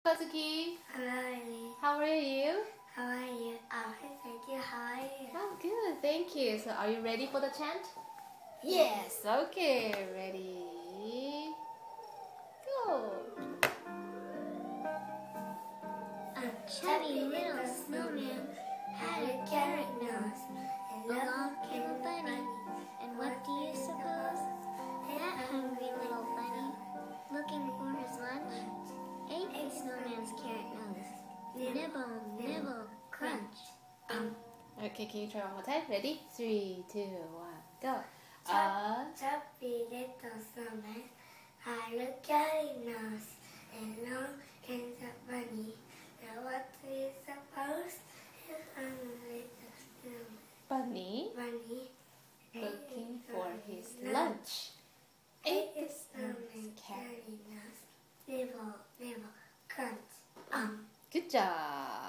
Kazuki. Hello, How are you? how are you? I'm fine, thank you. How are you? Oh, good. Thank you. So, are you ready for the chant? Yes. Okay. Ready? Go. A chubby little snowman had a carrot nose. Along came a bunny, and what do you suppose? That hungry little bunny, looking for his lunch, ate the snowman's carrot nose. Nibble, nibble, crunch. Okay, can you try one more time? Ready? 3, 2, 1, go. Chubby little snowman had a carrot nose. Along came the bunny. Now what do you suppose? That hungry little Bunny bunny looking for his lunch. ate the snowman's carrot nose. Nibble, nibble, crunch. Good job.